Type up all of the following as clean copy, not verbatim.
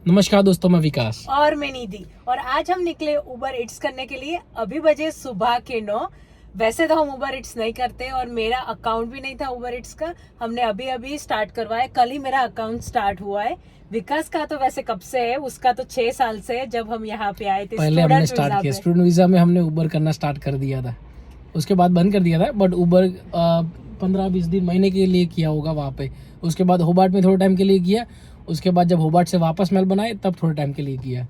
नमस्कार दोस्तों, मैं विकास और मैं निधि और आज हम निकले उबर इट्स करने के लिए। अभी बजे सुबह के 9। वैसे तो हम उबर इट्स नहीं करते और मेरा अकाउंट भी नहीं था उबर इट्स का। हमने अभी अभी स्टार्ट करवाया, कल ही मेरा अकाउंट स्टार्ट हुआ है। विकास का तो वैसे कब से है, उसका तो 6 साल से है, जब हम यहाँ पे आए थे। पहले हमने स्टार्ट किया स्टूडेंट वीज़ा में, हमने उबर करना स्टार्ट कर दिया था। उसके बाद बंद कर दिया था, बट उबर 15-20 दिन महीने के लिए किया होगा वहाँ पे। उसके बाद होबार्ट में थोड़े टाइम के लिए किया। उसके बाद जब होबार्ट से वापस मेलबर्न आए तब थोड़े टाइम के लिए किया।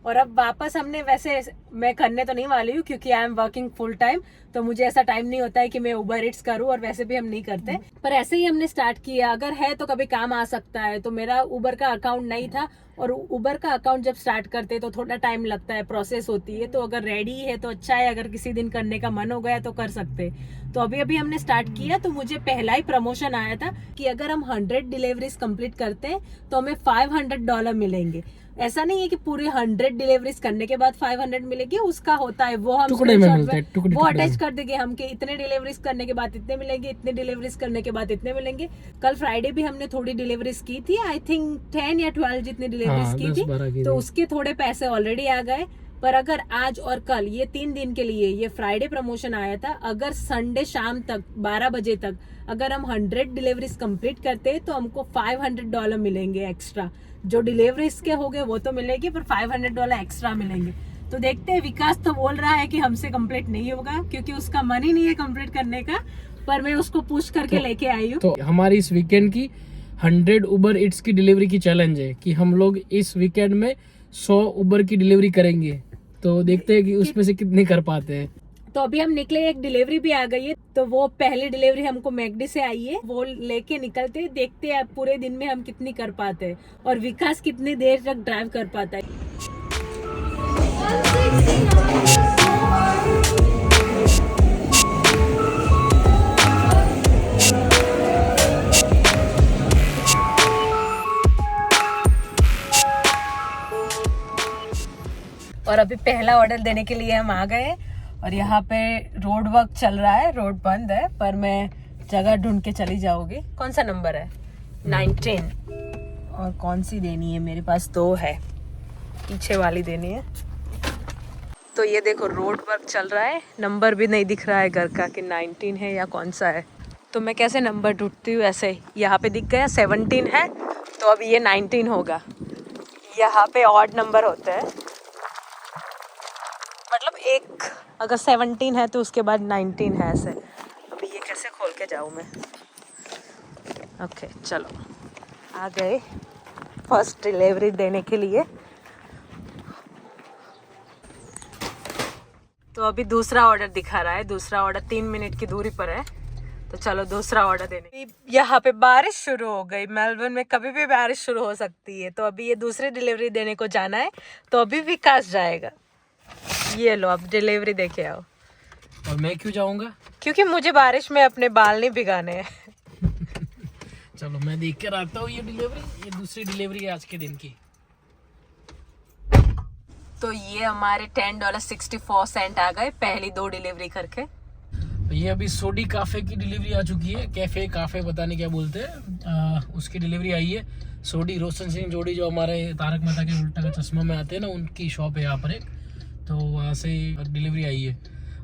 और अब वापस हमने, वैसे मैं करने तो नहीं वाली हूँ क्योंकि I am working full time, तो मुझे ऐसा टाइम नहीं होता है कि मैं उबर इट्स करूँ, और वैसे भी हम नहीं करते। पर ऐसे ही हमने स्टार्ट किया, अगर है तो कभी काम आ सकता है। तो मेरा उबर का अकाउंट नहीं था, और उबर का अकाउंट जब स्टार्ट करते तो थोड़ा टाइम लगता है, प्रोसेस होती है। तो अगर रेडी है तो अच्छा है, अगर किसी दिन करने का मन हो गया तो कर सकते। तो अभी अभी हमने स्टार्ट किया, तो मुझे पहला ही प्रमोशन आया था कि अगर हम 100 डिलीवरीज कंप्लीट करते हैं तो हमें $500 मिलेंगे। ऐसा नहीं है कि पूरे 100 डिलीवरीज करने के बाद 500 मिलेगी, उसका होता है वो हम टुकड़े में मिलते हैं, वो अटैच कर देंगे हम के इतने डिलीवरीज करने के बाद इतने मिलेंगे, इतने डिलीवरीज करने के बाद इतने मिलेंगे। कल फ्राइडे भी हमने थोड़ी डिलीवरीज की थी, आई थिंक 10 या 12 जितनी डिलीवरीज की थी, तो उसके थोड़े पैसे ऑलरेडी आ गए। पर अगर आज और कल, ये 3 दिन के लिए, ये फ्राइडे प्रमोशन आया था, अगर संडे शाम तक 12 बजे तक अगर हम 100 डिलीवरीज कंप्लीट करते तो हमको $500 मिलेंगे एक्स्ट्रा। जो डिलीवरीज के हो गए वो तो मिलेगी, पर $500 एक्स्ट्रा मिलेंगे। तो देखते हैं। विकास तो बोल रहा है कि हमसे कंप्लीट नहीं होगा क्योंकि उसका मन ही नहीं है कंप्लीट करने का, पर मैं उसको पुश करके लेके आई हूँ। तो हमारी इस वीकेंड की 100 उबर इट्स की डिलीवरी की चैलेंज है कि हम लोग इस वीकेंड में 100 उबर की डिलीवरी करेंगे। तो देखते हैं कि उसमें से कितने कर पाते हैं। तो अभी हम निकले, एक डिलीवरी भी आ गई है। तो वो पहली डिलीवरी हमको मैकडी से आई है, वो लेके निकलते हैं। देखते हैं पूरे दिन में हम कितनी कर पाते हैं और विकास कितनी देर तक ड्राइव कर पाता है। और अभी पहला ऑर्डर देने के लिए हम आ गए, और यहाँ पे रोड वर्क चल रहा है, रोड बंद है, पर मैं जगह ढूंढ के चली जाऊंगी। कौन सा नंबर है? 19। और कौन सी देनी है? मेरे पास 2 है, पीछे वाली देनी है। तो ये देखो, रोड वर्क चल रहा है, नंबर भी नहीं दिख रहा है घर का कि 19 है या कौन सा है। तो मैं कैसे नंबर ढूंढती हूँ, ऐसे ही यहाँ पे दिख गया 17 है, तो अभी ये 19 होगा। यहाँ पे ऑड नंबर होते हैं, मतलब एक अगर 17 है तो उसके बाद 19 है, ऐसे। अभी ये कैसे खोल के जाऊँ मैं? ओके चलो, आ गए फर्स्ट डिलीवरी देने के लिए। तो अभी दूसरा ऑर्डर दिखा रहा है, दूसरा ऑर्डर 3 मिनट की दूरी पर है। तो चलो दूसरा ऑर्डर देने। यहाँ पे बारिश शुरू हो गई, मेलबर्न में कभी भी बारिश शुरू हो सकती है। तो अभी ये दूसरी डिलीवरी देने को जाना है, तो अभी विकास जाएगा। ये लो, अब डिलीवरी देके आओ। और मैं क्यों जाऊंगा? क्योंकि मुझे बारिश में अपने बाल नहीं भिगाने हैं। चलो मैं देख कर आता हूँ ये डिलीवरी। ये दूसरी डिलीवरी है आज के दिन की। तो ये हमारे $10.64 आ गए पहली 2 डिलीवरी करके। ये अभी सोडी काफे की डिलीवरी आ चुकी है। कैफे काफे पता नहीं क्या बोलते हैं, उसकी डिलीवरी आई है। सोडी रोशन सिंह जोड़ी, जो हमारे तारक मेहता के उल्टा का चश्मा में आते हैं ना, उनकी शॉप है यहाँ पर एक। तो वहाँ से डिलीवरी आई है।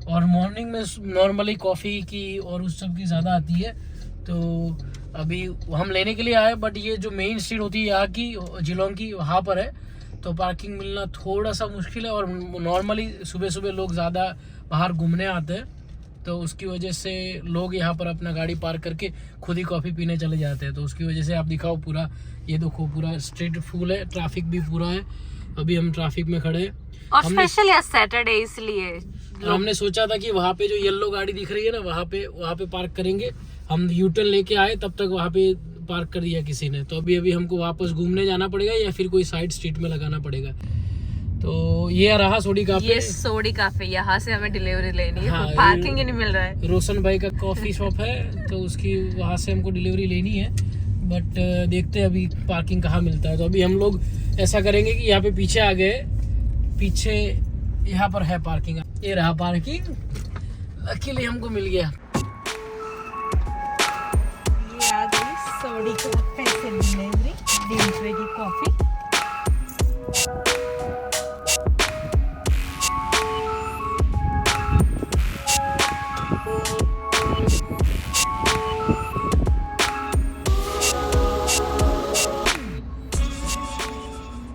और मॉर्निंग में नॉर्मली कॉफ़ी की और उस सब की ज़्यादा आती है। तो अभी हम लेने के लिए आए, बट ये जो मेन स्ट्रीट होती है यहाँ की, जिलोंग की, वहाँ पर है। तो पार्किंग मिलना थोड़ा सा मुश्किल है, और नॉर्मली सुबह सुबह लोग ज़्यादा बाहर घूमने आते हैं, तो उसकी वजह से लोग यहाँ पर अपना गाड़ी पार्क करके खुद ही कॉफ़ी पीने चले जाते हैं। तो उसकी वजह से आप दिखाओ, पूरा ये देखो, पूरा स्ट्रीट फुल है, ट्रैफिक भी पूरा है। अभी हम ट्रैफिक में खड़े हैं, और स्पेशली आज सैटरडे, इसलिए हमने सोचा था कि वहाँ पे जो येलो गाड़ी दिख रही है ना, वहाँ पे पार्क करेंगे। हम यूटर्न लेके आए, तब तक वहाँ पे पार्क कर दिया किसी ने। तो अभी हमको वापस घूमने जाना पड़ेगा, या फिर कोई साइड स्ट्रीट में लगाना पड़ेगा। तो ये रहा सोडी काफे। ये सोडी काफे, यहाँ से हमें डिलीवरी लेनी है। हाँ, पार्किंग ही नहीं मिल रहा है। रोशन भाई का कॉफी शॉप है, तो उसकी वहाँ से हमको डिलीवरी लेनी है। बट देखते हैं अभी पार्किंग कहाँ मिलता है। तो अभी हम लोग ऐसा करेंगे कि यहाँ पे पीछे आ गए, पीछे यहाँ पर है पार्किंग। ये रहा पार्किंग, लकीली हमको मिल गया। ये आ गई सोडी काफे से डिलीवरी, 1.5 रुपए की कॉफी।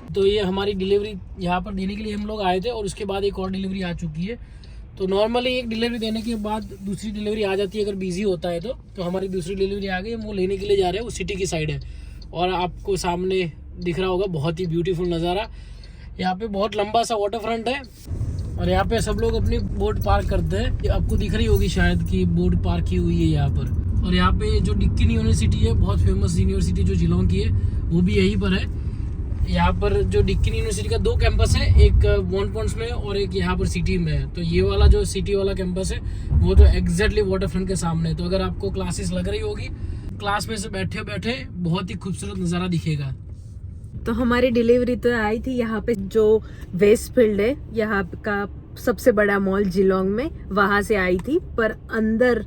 तो ये हमारी डिलीवरी यहाँ पर देने के लिए हम लोग आए थे और उसके बाद एक और डिलीवरी आ चुकी है। तो नॉर्मली एक डिलीवरी देने के बाद दूसरी डिलीवरी आ जाती है अगर बिजी होता है तो हमारी दूसरी डिलीवरी आ गई, हम वो लेने के लिए जा रहे हैं। वो सिटी की साइड है और आपको सामने दिख रहा होगा बहुत ही ब्यूटीफुल नज़ारा। यहाँ पे बहुत लंबा सा वाटर फ्रंट है और यहाँ पे सब लोग अपनी बोट पार्क करते हैं। आपको दिख रही होगी शायद कि बोट पार्क की हुई है यहाँ पर। और यहाँ पे जो डिक्किन यूनिवर्सिटी है, बहुत फेमस यूनिवर्सिटी जो जिलोंग की है, वो भी यहीं पर है। यहाँ पर जो डिक्किन यूनिवर्सिटी का 2 कैंपस है, एक वॉन पॉइंट्स में और एक यहाँ पर सिटी में है। तो ये वाला जो सिटी वाला कैंपस है वो तो एग्जैक्टली वाटर फ्रंट के सामने है। तो अगर आपको क्लासेस लग रही होगी, क्लास में से बैठे बैठे बहुत ही खूबसूरत नज़ारा दिखेगा। तो हमारी डिलीवरी तो आई थी यहाँ पे जो वेस्टफील्ड है, यहाँ का सबसे बड़ा मॉल जिलोंग में, वहाँ से आई थी। पर अंदर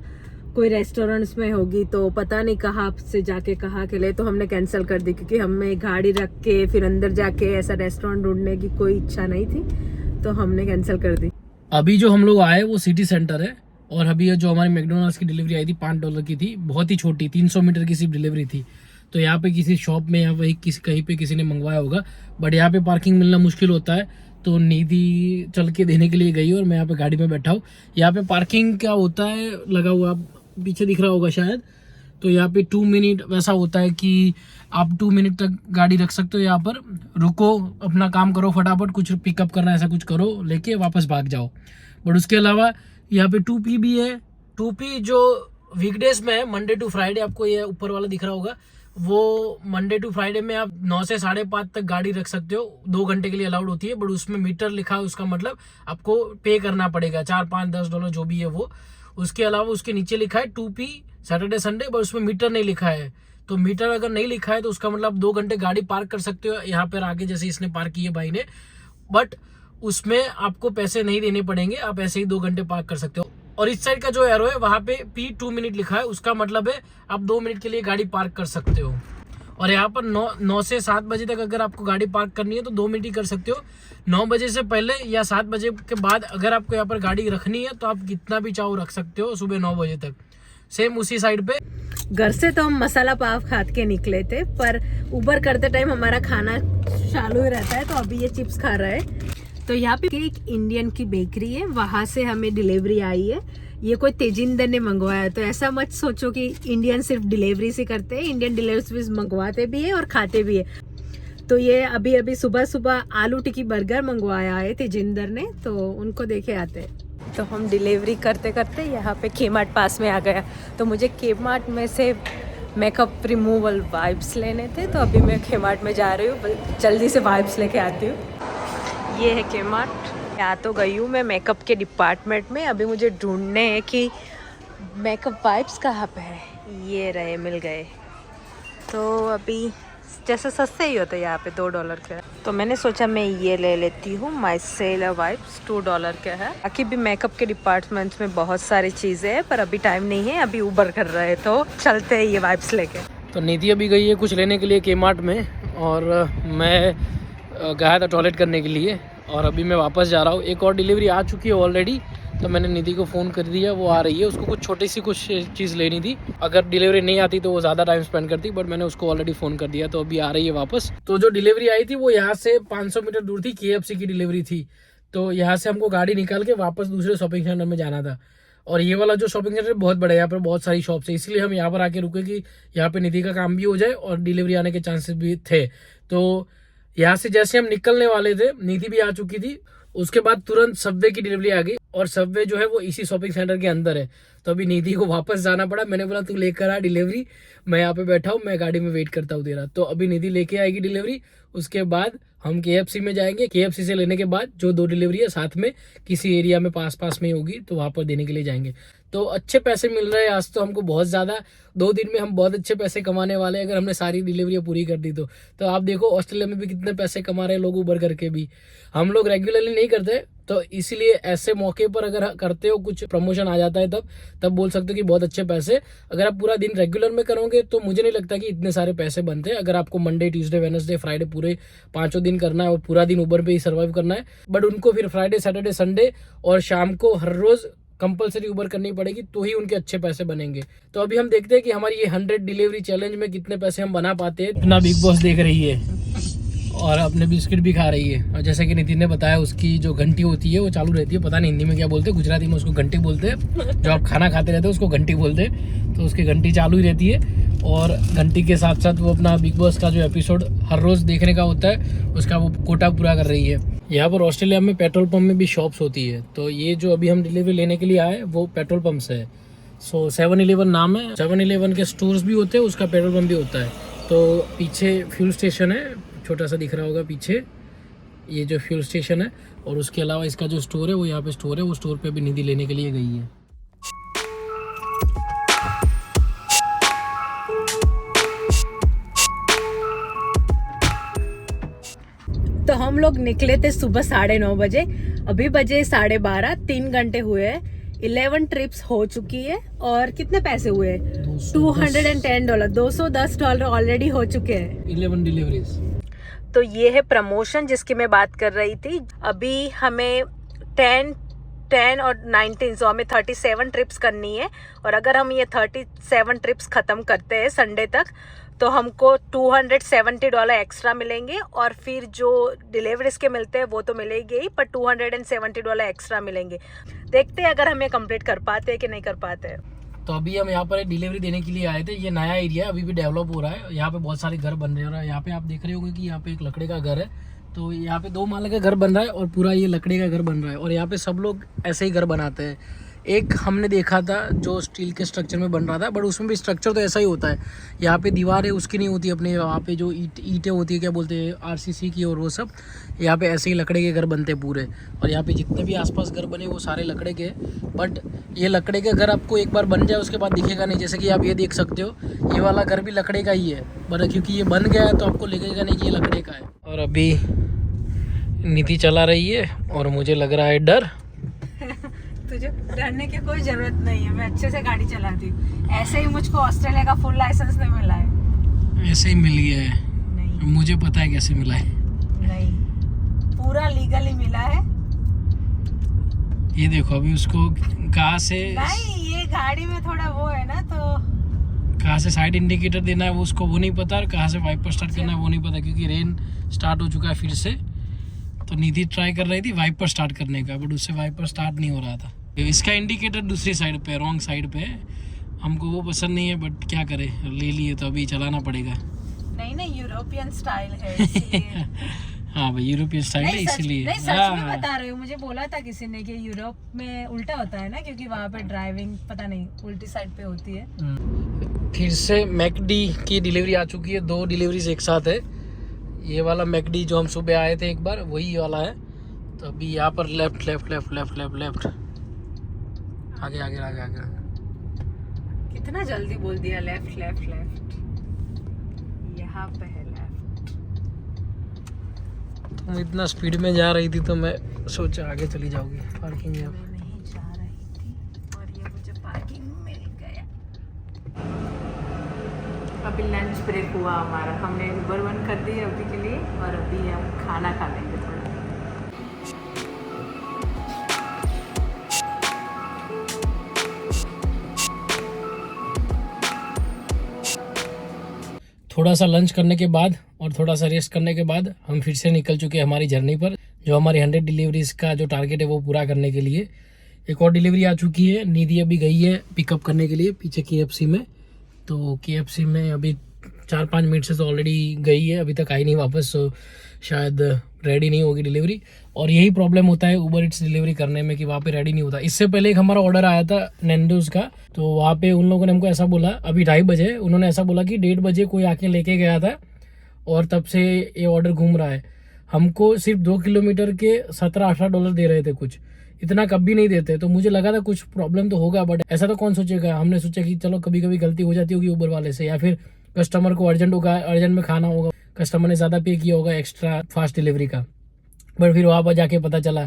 कोई रेस्टोरेंट्स में होगी तो पता नहीं कहाँ से जाके कहाँ के लिए, तो हमने कैंसिल कर दी क्योंकि हमें गाड़ी रख के फिर अंदर जाके ऐसा रेस्टोरेंट ढूंढने की कोई इच्छा नहीं थी, तो हमने कैंसिल कर दी। अभी जो हम लोग आए वो सिटी सेंटर है और अभी जो हमारी मैकडोनल्ड्स की डिलीवरी आई थी $5 की थी, बहुत ही छोटी 300 मीटर की सिर्फ डिलीवरी थी। तो यहाँ पे किसी शॉप में या वही कहीं पे किसी ने मंगवाया होगा, बट यहाँ पे पार्किंग मिलना मुश्किल होता है। तो निधि चल के देने के लिए गई और मैं यहाँ पे गाड़ी में बैठा हूँ। यहाँ पे पार्किंग क्या होता है लगा हुआ, पीछे दिख रहा होगा शायद। तो यहाँ पे 2 मिनट वैसा होता है कि आप 2 मिनट तक गाड़ी रख सकते हो। यहाँ पर रुको, अपना काम करो, फटाफट कुछ पिकअप करना ऐसा कुछ करो, लेके वापस भाग जाओ। बट उसके अलावा यहाँ पे 2P भी है। 2P जो वीकडेज में है, मंडे टू फ्राइडे, आपको ये ऊपर वाला दिख रहा होगा, वो मंडे टू फ्राइडे में आप 9 से 5:30 तक गाड़ी रख सकते हो, 2 घंटे के लिए अलाउड होती है। बट उसमें मीटर लिखा है, उसका मतलब आपको पे करना पड़ेगा, 4, 5, $10 जो भी है वो। उसके अलावा उसके नीचे लिखा है 2P सैटरडे संडे, बट उसमें मीटर नहीं लिखा है। तो मीटर अगर नहीं लिखा है तो उसका मतलब 2 घंटे गाड़ी पार्क कर सकते हो यहाँ पर आगे, जैसे इसने पार्क की है भाई ने, बट उसमें आपको पैसे नहीं देने पड़ेंगे, आप ऐसे ही 2 घंटे पार्क कर सकते हो। और इस साइड का जो एरो है वहाँ पे P 2 मिनट लिखा है, उसका मतलब है आप 2 मिनट के लिए गाड़ी पार्क कर सकते हो। और यहाँ पर 9 से 7 बजे तक अगर आपको गाड़ी पार्क करनी है तो 2 मिनट ही कर सकते हो। 9 बजे से पहले या 7 बजे के बाद अगर आपको यहाँ पर गाड़ी रखनी है तो आप कितना भी चाहो रख सकते हो, सुबह 9 बजे तक। सेम उसी साइड पे। घर से तो हम मसाला पाव खा के निकले थे, पर उबर करते टाइम हमारा खाना चालू ही रहता है, तो अभी ये चिप्स खा रहा है। तो यहाँ पे एक इंडियन की बेकरी है, वहाँ से हमें डिलीवरी आई है। ये कोई तेजिंदर ने मंगवाया, तो ऐसा मत सोचो कि इंडियन सिर्फ डिलीवरी से करते हैं, इंडियन डिलीवरी मंगवाते भी है और खाते भी है। तो ये अभी अभी सुबह सुबह आलू टिक्की बर्गर मंगवाया है तेजिंदर ने, तो उनको देखे आते हैं। तो हम डिलीवरी करते करते यहाँ पे केमार्ट पास में आ गया, तो मुझे केमार्ट में से मेकअप रिमूवल वाइप्स लेने थे, तो अभी मैं केमार्ट में जा रही हूँ, जल्दी से वाइप्स लेके आती हूँ। ये है केमार्ट। यहाँ तो गई हूँ मैं मेकअप के डिपार्टमेंट में, अभी मुझे ढूंढने हैं कि मेकअप वाइप्स कहाँ पे है। ये रहे, मिल गए। तो अभी जैसे सस्ते ही होते हैं यहाँ पे, $2 के। तो मैंने सोचा मैं ये ले लेती हूँ, माइसेलर वाइप्स $2 के है। बाकी भी मेकअप के डिपार्टमेंट्स में बहुत सारी चीज़ें हैं, पर अभी टाइम नहीं है, अभी उबर कर रहे हैं, तो चलते हैं ये वाइप्स लेके। तो निधि अभी गई है कुछ लेने के लिए केमार्ट में, और मैं गया था टॉयलेट करने के लिए, और अभी मैं वापस जा रहा हूँ। एक और डिलीवरी आ चुकी है ऑलरेडी, तो मैंने निधि को फ़ोन कर दिया, वो आ रही है। उसको कुछ छोटी सी कुछ चीज़ लेनी थी, अगर डिलीवरी नहीं आती तो वो ज़्यादा टाइम स्पेंड करती, बट मैंने उसको ऑलरेडी फ़ोन कर दिया, तो अभी आ रही है वापस। तो जो डिलीवरी आई थी वो यहाँ से 500 मीटर दूर थी, KFC की डिलीवरी थी। तो यहाँ से हमको गाड़ी निकाल के वापस दूसरे शॉपिंग सेंटर में जाना था। और ये वाला जो शॉपिंग सेंटर बहुत बड़ा है, यहाँ पर बहुत सारी शॉप्स है, इसलिए हम यहाँ पर आके रुके कि यहाँ पे निधि का काम भी हो जाए और डिलीवरी आने के चांसेस भी थे। तो यहाँ से जैसे हम निकलने वाले थे, निधि भी आ चुकी थी। उसके बाद तुरंत सबवे की डिलीवरी आ गई, और सबवे जो है वो इसी शॉपिंग सेंटर के अंदर है। तो अभी निधि को वापस जाना पड़ा। मैंने बोला तू लेकर आ डिलीवरी, मैं यहाँ पे बैठा हूँ, मैं गाड़ी में वेट करता हूँ तेरा। तो अभी निधि लेके आएगी डिलीवरी, उसके बाद हम KFC में जाएंगे। KFC से लेने के बाद जो 2 डिलीवरी है साथ में किसी एरिया में पास में होगी, तो वहाँ पर देने के लिए जाएंगे। तो अच्छे पैसे मिल रहे हैं आज तो हमको बहुत ज़्यादा। 2 दिन में हम बहुत अच्छे पैसे कमाने वाले हैं अगर हमने सारी डिलीवरियाँ पूरी कर दी तो आप देखो ऑस्ट्रेलिया में भी कितने पैसे कमा रहे हैं लोग उबर करके भी। हम लोग रेगुलरली नहीं करते, तो इसलिए ऐसे मौके पर अगर करते हो, कुछ प्रमोशन आ जाता है तब बोल सकते हो कि बहुत अच्छे पैसे। अगर आप पूरा दिन रेगुलर में करोगे तो मुझे नहीं लगता कि इतने सारे पैसे बनते हैं। अगर आपको मंडे, ट्यूसडे, वेडनेसडे, फ्राइडे पूरे 5 दिन करना है और पूरा दिन उबर पे ही सर्वाइव करना है, बट उनको फिर फ्राइडे, सैटरडे, संडे और शाम को हर रोज कंपलसरी उबर करनी पड़ेगी, तो ही उनके अच्छे पैसे बनेंगे। तो अभी हम देखते हैं कि हमारी ये 100 डिलीवरी चैलेंज में कितने पैसे हम बना पाते हैं। अपना बिग बॉस देख रही है। और अपने बिस्किट भी खा रही है। और जैसे कि नितिन ने बताया, उसकी जो घंटी होती है वो चालू रहती है, पता नहीं हिंदी में क्या बोलते हैं, गुजराती में उसको घंटी बोलते हैं। जो आप खाना खाते रहते हो उसको घंटी बोलते हैं। तो उसकी घंटी चालू ही रहती है और घंटी के साथ साथ वो अपना बिग बॉस का जो एपिसोड हर रोज़ देखने का होता है उसका वो कोटा पूरा कर रही है। यहाँ पर ऑस्ट्रेलिया में पेट्रोल पंप में भी शॉप्स होती है। तो ये जो अभी हम डिलीवरी लेने के लिए आए वो पेट्रोल पंप से है। सो 7-Eleven नाम है। 7-Eleven के स्टोर्स भी होते हैं, उसका पेट्रोल पंप भी होता है। तो पीछे फ्यूल स्टेशन है, छोटा सा दिख रहा होगा पीछे, ये जो फ्यूल स्टेशन है। और उसके अलावा इसका जो स्टोर है वो यहाँ पे स्टोर है, वो स्टोर पे भी निधि लेने के लिए गई है। तो हम लोग निकले थे सुबह 9:30 बजे, अभी बजे 12:30, 3 घंटे हुए हैं। 11 ट्रिप्स हो चुकी है और कितने पैसे हुए? $210, $210 ऑलरेडी हो चुके हैं। 11 डिलीवरीज। तो ये है प्रमोशन जिसकी मैं बात कर रही थी। अभी हमें 10 और 19, सो हमें 37 ट्रिप्स करनी है। और अगर हम ये 37 ट्रिप्स ख़त्म करते हैं संडे तक तो हमको $270 एक्स्ट्रा मिलेंगे। और फिर जो डिलीवरीज के मिलते हैं वो तो मिलेंगे ही, पर $270 एक्स्ट्रा मिलेंगे। देखते हैं अगर हम ये कंप्लीट कर पाते हैं कि नहीं कर पाते हैं। तो अभी हम यहाँ पर डिलीवरी देने के लिए आए थे। ये नया एरिया अभी भी डेवलप हो रहा है। यहाँ पे बहुत सारे घर बन रहे हैं और यहाँ पे आप देख रहे होंगे कि यहाँ पे एक लकड़े का घर है। तो यहाँ पे 2 माले का घर बन रहा है और पूरा ये लकड़ी का घर बन रहा है। और यहाँ पे सब लोग ऐसे ही घर बनाते हैं। एक हमने देखा था जो स्टील के स्ट्रक्चर में बन रहा था, बट उसमें भी स्ट्रक्चर तो ऐसा ही होता है। यहाँ पे दीवार है उसकी नहीं होती, अपने यहाँ पे जो ईंटें होती है, क्या बोलते हैं, RCC की, और वो सब यहाँ पे ऐसे ही लकड़े के घर बनते हैं पूरे। और यहाँ पे जितने भी आसपास घर बने वो सारे लकड़े के। बट ये लकड़े के घर आपको एक बार बन जाए उसके बाद दिखेगा नहीं। जैसे कि आप ये देख सकते हो, ये वाला घर भी लकड़े का ही है, बट क्योंकि ये बन गया है तो आपको लगेगा नहीं कि ये लकड़े का है। और अभी निधि चला रही है और मुझे लग रहा है डर। तुझे डरने की कोई जरूरत नहीं है, मैं अच्छे से गाड़ी चलाती हूँ। ऐसे ही मुझको ऑस्ट्रेलिया का फुल लाइसेंस नहीं मिला है। ऐसे ही मिल गया है? नहीं, मुझे पता है कैसे मिला है। नहीं, पूरा लीगली मिला है। ये देखो अभी उसको कहाँ से, नहीं, ये गाड़ी में थोड़ा वो है ना, तो कहाँ से साइड इंडिकेटर देना है वो उसको वो नहीं पता, और कहाँ से वाइपर स्टार्ट करना है वो नहीं पता, क्योंकि रेन स्टार्ट हो चुका है फिर से। तो निधि ट्राई कर रही थी वाइपर स्टार्ट करने का, बट उससे वाइपर स्टार्ट नहीं हो रहा था। इसका इंडिकेटर दूसरी साइड पे, रॉन्ग साइड पे है। हमको वो पसंद नहीं है, बट क्या करें, ले लिए तो अभी चलाना पड़ेगा। नहीं नहीं, यूरोपियन स्टाइल है इसलिए। हाँ भाई, यूरोपियन स्टाइल है इसलिए। नहीं, सच में बता रही हूँ। मुझे बोला था किसी ने कि यूरोप में उल्टा होता है ना, क्योंकि वहाँ पे ड्राइविंग पता नहीं उल्टी साइड पे होती है। फिर से मैकडी की डिलीवरी आ चुकी है। 2 डिलीवरीज एक साथ है। ये वाला मैकडी जो हम सुबह आए थे एक बार, वही वाला है। तो अभी यहाँ पर left left left left left left, आगे आगे आगे आगे। कितना जल्दी बोल दिया, लेफ्ट लेफ्ट लेफ्ट। यहाँ पे है लेफ्ट। तुम इतना स्पीड में जा रही थी तो मैं सोचा आगे चली जाओगी। पार्किंग में मैं नहीं जा रही थी और ये मुझे पार्किंग में मिल गया। अभी लंच ब्रेक हुआ हमारा, हमने उबर बंद कर दी अभी के लिए, और अभी हम खाना खा लेंगे थोड़ा। थोड़ा सा लंच करने के बाद और थोड़ा सा रेस्ट करने के बाद हम फिर से निकल चुके हैं हमारी जर्नी पर, जो हमारी 100 डिलीवरीज का जो टारगेट है वो पूरा करने के लिए। एक और डिलीवरी आ चुकी है। निधि अभी गई है पिकअप करने के लिए पीछे KFC में। तो KFC में अभी 4-5 मिनट से तो ऑलरेडी गई है, अभी तक आई नहीं वापस। तो शायद रेडी नहीं होगी डिलीवरी। और यही प्रॉब्लम होता है उबर इट्स डिलीवरी करने में कि वहाँ पे रेडी नहीं होता। इससे पहले एक हमारा ऑर्डर आया था नैंडोज का, तो वहाँ पे उन लोगों ने हमको ऐसा बोला, अभी 2:30 बजे उन्होंने ऐसा बोला कि 1:30 बजे कोई आके लेके गया था और तब से ये ऑर्डर घूम रहा है। हमको सिर्फ 2 किलोमीटर के $17-18 दे रहे थे, कुछ इतना कभी नहीं देते। तो मुझे लगा था कुछ प्रॉब्लम तो होगा, बट ऐसा तो कौन सोचेगा। हमने सोचा कि चलो कभी कभी गलती हो जाती होगी उबर वाले से, या फिर कस्टमर को अर्जेंट होगा, अर्जेंट में खाना होगा, कस्टमर ने ज़्यादा पे किया होगा एक्स्ट्रा फास्ट डिलीवरी का। बट फिर वहाँ पर जाके पता चला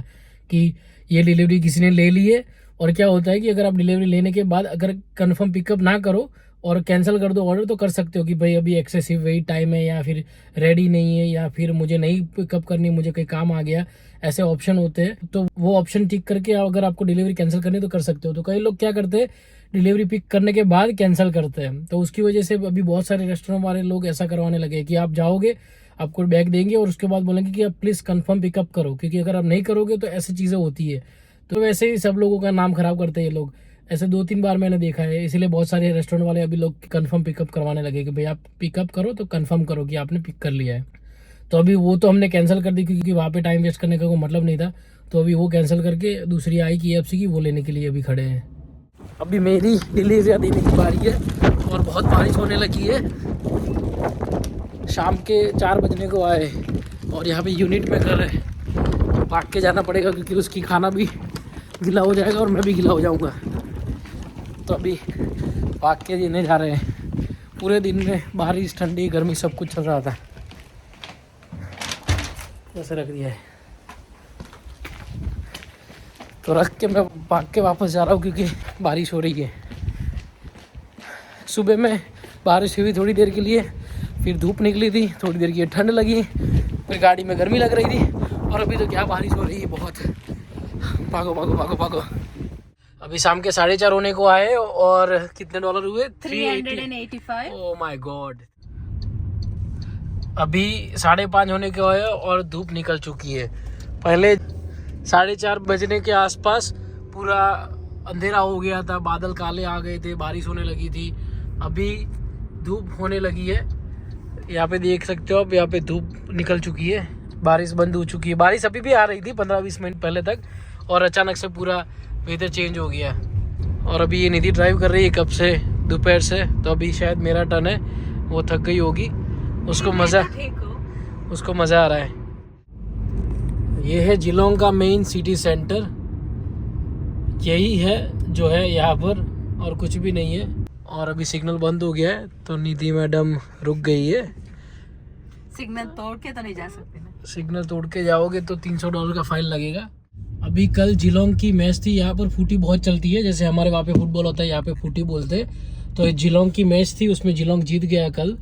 कि ये डिलीवरी किसी ने ले ली है। और क्या होता है कि अगर आप डिलीवरी लेने के बाद अगर कंफर्म पिकअप ना करो और कैंसिल कर दो ऑर्डर, तो कर सकते हो कि भाई अभी एक्सेसिव वेट टाइम है, या फिर रेडी नहीं है, या फिर मुझे नहीं पिकअप करनी, मुझे कोई काम आ गया, ऐसे ऑप्शन होते हैं। तो वो ऑप्शन टिक करके अगर आपको डिलीवरी कैंसिल करनी है तो कर सकते हो। तो कई लोग क्या करते हैं, डिलीवरी पिक करने के बाद कैंसिल करते हैं। तो उसकी वजह से अभी बहुत सारे रेस्टोरेंट वाले लोग ऐसा करवाने लगे कि आप जाओगे, आपको बैग देंगे और उसके बाद बोलेंगे कि आप प्लीज़ कंफर्म पिकअप करो, क्योंकि अगर आप नहीं करोगे तो ऐसी चीज़ें होती है। तो वैसे ही सब लोगों का नाम खराब करते हैं ये लोग। ऐसे 2-3 बार मैंने देखा है, इसीलिए बहुत सारे रेस्टोरेंट वाले अभी लोग कंफर्म पिकअप करवाने लगे कि भाई आप पिकअप करो तो कंफर्म करो कि आपने पिक कर लिया है। तो अभी वो तो हमने कैंसिल कर दी, क्योंकि वहाँ पे टाइम वेस्ट करने का कोई मतलब नहीं था। तो अभी वो कैंसिल करके दूसरी आई KFC की, वो लेने के लिए अभी खड़े हैं। अभी मेरी डिलीवरी देने की बारी है और बहुत बारिश होने लगी है। शाम के 4 बजने को आए और यहाँ पे यूनिट में कर रहे हैं। भाग के जाना पड़ेगा क्योंकि उसकी खाना भी गीला हो जाएगा और मैं भी गीला हो जाऊँगा। तो अभी भाग के देने जा रहे हैं। पूरे दिन में बारिश, ठंडी, गर्मी सब कुछ चल रहा था। ऐसे रख दिया है तो रख के मैं भाग के वापस जा रहा हूँ क्योंकि बारिश हो रही है। सुबह में बारिश हुई थोड़ी देर के लिए, फिर धूप निकली थी, थोड़ी देर की ठंड लगी, फिर गाड़ी में गर्मी लग रही थी और अभी तो क्या बारिश हो रही है बहुत। भागो भागो भागो भागो। अभी शाम के 4:30 होने को आए और कितने डॉलर हुए? 385। Oh my God. अभी 5:30 होने के आए और धूप निकल चुकी है। पहले 4:30 बजने के आसपास पूरा अंधेरा हो गया था, बादल काले आ गए थे, बारिश होने लगी थी। अभी धूप होने लगी है, यहाँ पे देख सकते हो आप, यहाँ पे धूप निकल चुकी है, बारिश बंद हो चुकी है। बारिश अभी भी आ रही थी 15-20 मिनट पहले तक और अचानक से पूरा वेदर चेंज हो गया। और अभी ये निधि ड्राइव कर रही है कब से, दोपहर से। तो अभी शायद मेरा टर्न है, वो थक गई होगी, उसको मज़ा आ रहा है। ये है जिलोंग का मेन सिटी सेंटर, यही है जो है यहाँ पर और कुछ भी नहीं है। और अभी सिग्नल बंद हो गया है तो निधि मैडम रुक गई है। सिग्नल तोड़ के तो नहीं जा सकते ना। सिग्नल तोड़ के जाओगे तो $300 का फाइन लगेगा। अभी कल जिलोंग की मैच थी, यहाँ पर फुटी बहुत चलती है, जैसे हमारे वहाँ पे फुटबॉल होता है यहाँ पे फुटी बोलते हैं। तो जिलोंग की मैच थी, उसमें जिलोंग जीत गया कल,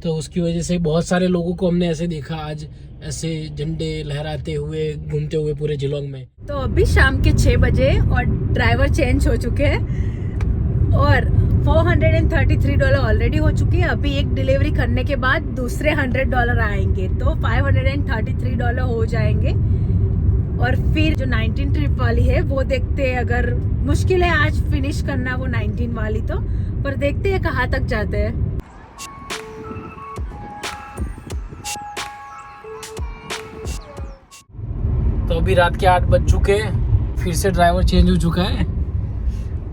तो उसकी वजह से बहुत सारे लोगों को हमने ऐसे देखा आज, ऐसे झंडे लहराते हुए घूमते हुए पूरे जिलोंग में। तो अभी शाम के 6 बजे और ड्राइवर चेंज हो चुके हैं और $433 ऑलरेडी हो चुके हैं। अभी एक डिलीवरी करने के बाद दूसरे $100 आएंगे तो $533 हो जाएंगे। और फिर जो 19 ट्रिप वाली है वो देखते हैं, अगर मुश्किल है आज फिनिश करना वो 19 वाली, तो पर देखते हैं कहाँ तक जाते हैं। तो अभी रात के 8 बज चुके हैं, फिर से ड्राइवर चेंज हो चुका है।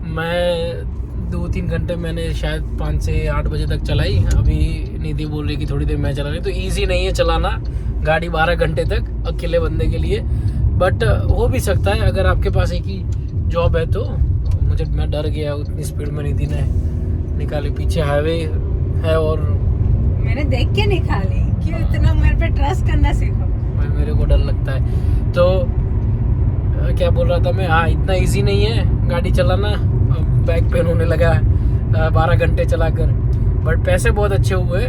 मैं 2-3 घंटे मैंने शायद 5 से 8 बजे तक चलाई। अभी निधि बोल रही कि थोड़ी देर मैं चला रही, तो ईजी नहीं है चलाना गाड़ी 12 घंटे तक अकेले बंदे के लिए, बट हो भी सकता है अगर आपके पास एक ही जॉब है तो। मैं डर गया उतनी स्पीड में निधि ने निकाली। पीछे हाईवे है और मैंने देख के निकाली, क्यों इतना मेरे पे ट्रस्ट करना सीखो। मेरे को डर लगता है। तो क्या बोल रहा था मैं, हाँ इतना इजी नहीं है गाड़ी चलाना। बैक पेन होने लगा 12 घंटे चलाकर, बट पैसे बहुत अच्छे हुए।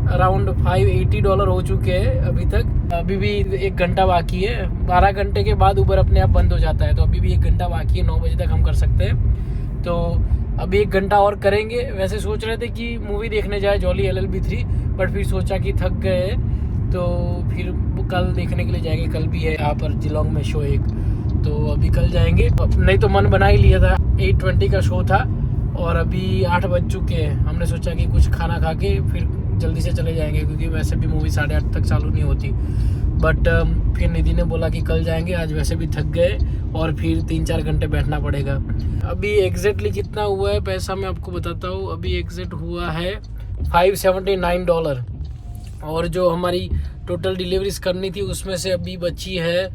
अराउंड $580 हो चुके हैं अभी तक। अभी भी 1 घंटा बाकी है। 12 घंटे के बाद उबर अपने आप बंद हो जाता है, तो अभी भी 1 घंटा बाकी है। 9 बजे तक हम कर सकते हैं, तो अभी 1 घंटा और करेंगे। वैसे सोच रहे थे कि मूवी देखने जाए जॉली LLB 3, बट फिर सोचा कि थक गए तो फिर कल देखने के लिए जाएंगे। कल भी है यहाँ पर जिलोंग में शो एक, तो अभी कल जाएंगे। नहीं तो मन बना ही लिया था, 8:20 का शो था और अभी 8 बज चुके हैं। हमने सोचा कि कुछ खाना खा के फिर जल्दी से चले जाएंगे, क्योंकि वैसे भी मूवी 8:30 तक चालू नहीं होती। बट फिर निधि ने बोला कि कल जाएंगे, आज वैसे भी थक गए और फिर 3-4 घंटे बैठना पड़ेगा। अभी एग्जैक्टली कितना हुआ है पैसा मैं आपको बताता हूँ। अभी एग्जैक्ट हुआ है $579 और जो हमारी टोटल डिलीवरीज करनी थी उसमें से अभी बची है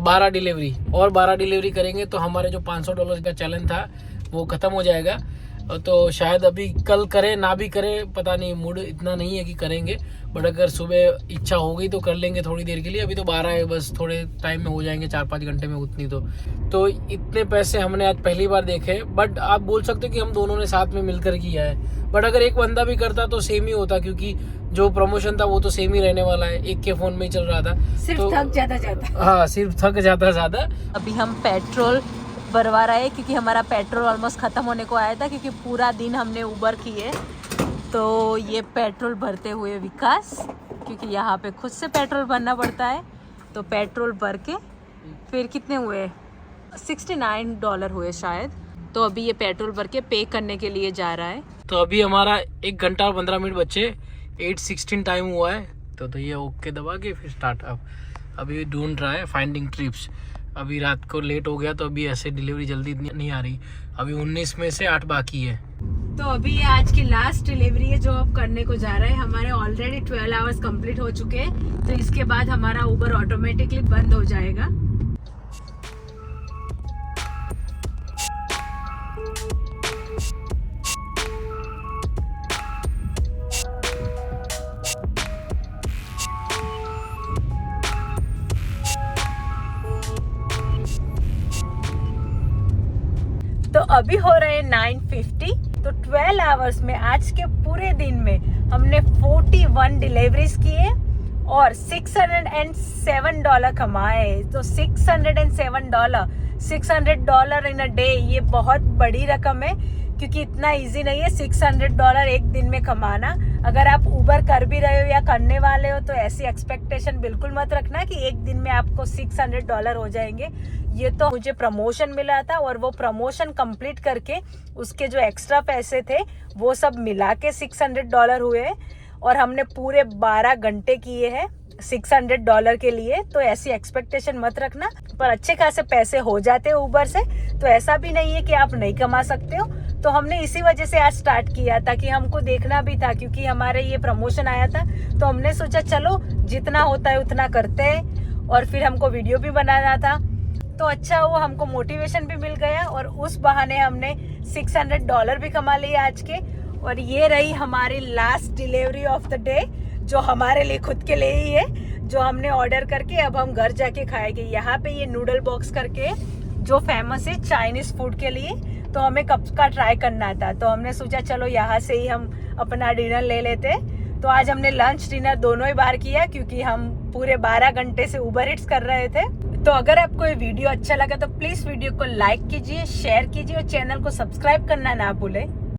12 डिलीवरी। और 12 डिलीवरी करेंगे तो हमारे जो $500 का चैलेंज था वो ख़त्म हो जाएगा। तो शायद अभी कल करें ना भी करें, पता नहीं, मूड इतना नहीं है कि करेंगे, बट अगर सुबह इच्छा हो गई तो कर लेंगे थोड़ी देर के लिए। अभी तो 12 है, बस थोड़े टाइम में हो जाएंगे, 4-5 घंटे में उतनी। तो इतने पैसे हमने आज पहली बार देखे। बट आप बोल सकते हो कि हम दोनों ने साथ में मिलकर किया है, बट अगर एक बंदा भी करता तो सेम ही होता, क्योंकि जो प्रमोशन था वो तो सेम ही रहने वाला है, एक के फोन में ही चल रहा था। सिर्फ तो थक जाता। हाँ, सिर्फ थक जाता ज़्यादा। अभी हम पेट्रोल भरवा रहे हैं क्योंकि हमारा पेट्रोल ऑलमोस्ट ख़त्म होने को आया था, क्योंकि पूरा दिन हमने उबर किए। तो ये पेट्रोल भरते हुए विकास क्योंकि यहाँ पे खुद से पेट्रोल भरना पड़ता है। तो पेट्रोल भर के फिर कितने हुए, $69 हुए शायद। तो अभी ये पेट्रोल भर के पे करने के लिए जा रहा है। तो अभी हमारा 1 घंटा और 15 मिनट बचे, 8:16 टाइम हुआ है। तो ये ओके दबा के फिर स्टार्ट। अभी ढूंढ रहा है फाइंडिंग ट्रिप्स। अभी रात को लेट हो गया तो अभी ऐसे डिलीवरी जल्दी नहीं आ रही। अभी 19 में से 8 बाकी है। तो अभी आज की लास्ट डिलीवरी है जो अब करने को जा रहे हैं। हमारे ऑलरेडी 12 आवर्स कंप्लीट हो चुके हैं। तो इसके बाद हमारा उबर ऑटोमेटिकली बंद हो जाएगा। तो अभी हो रहे हैं 9:50। तो 12 आवर्स में आज के पूरे दिन में हमने 41 डिलीवरीज किए और $607 कमाए। तो $607, $600 इन अ डे, ये बहुत बड़ी रकम है क्योंकि इतना इजी नहीं है $600 एक दिन में कमाना। अगर आप उबर कर भी रहे हो या करने वाले हो तो ऐसी एक्सपेक्टेशन बिल्कुल मत रखना कि एक दिन में आपको $600 हो जाएंगे। ये तो मुझे प्रमोशन मिला था और वो प्रमोशन कंप्लीट करके उसके जो एक्स्ट्रा पैसे थे वो सब मिला के $600 हुए और हमने पूरे 12 घंटे किए हैं $600 के लिए। तो ऐसी एक्सपेक्टेशन मत रखना, पर अच्छे खासे पैसे हो जाते हैं उबर से। तो ऐसा भी नहीं है कि आप नहीं कमा सकते हो। तो हमने इसी वजह से आज स्टार्ट किया था कि हमको देखना भी था, क्योंकि हमारे ये प्रमोशन आया था। तो हमने सोचा चलो जितना होता है उतना करते हैं, और फिर हमको वीडियो भी बनाना था। तो अच्छा हुआ, हमको मोटिवेशन भी मिल गया और उस बहाने हमने $600 भी कमा लिए आज के। और ये रही हमारी last delivery of the day, जो हमारे लिए खुद के लिए ही है, जो हमने ऑर्डर करके अब हम घर जाके खाएंगे। यहाँ पे ये नूडल बॉक्स करके जो फेमस है चाइनीज फूड के लिए, तो हमें कब का ट्राई करना था। तो हमने सोचा चलो यहाँ से ही हम अपना डिनर ले लेते। तो आज हमने लंच डिनर दोनों ही बार किया क्योंकि हम पूरे 12 घंटे से उबर इट्स कर रहे थे। तो अगर आपको ये वीडियो अच्छा लगा तो प्लीज वीडियो को लाइक कीजिए, शेयर कीजिए और चैनल को सब्सक्राइब करना ना भूलें।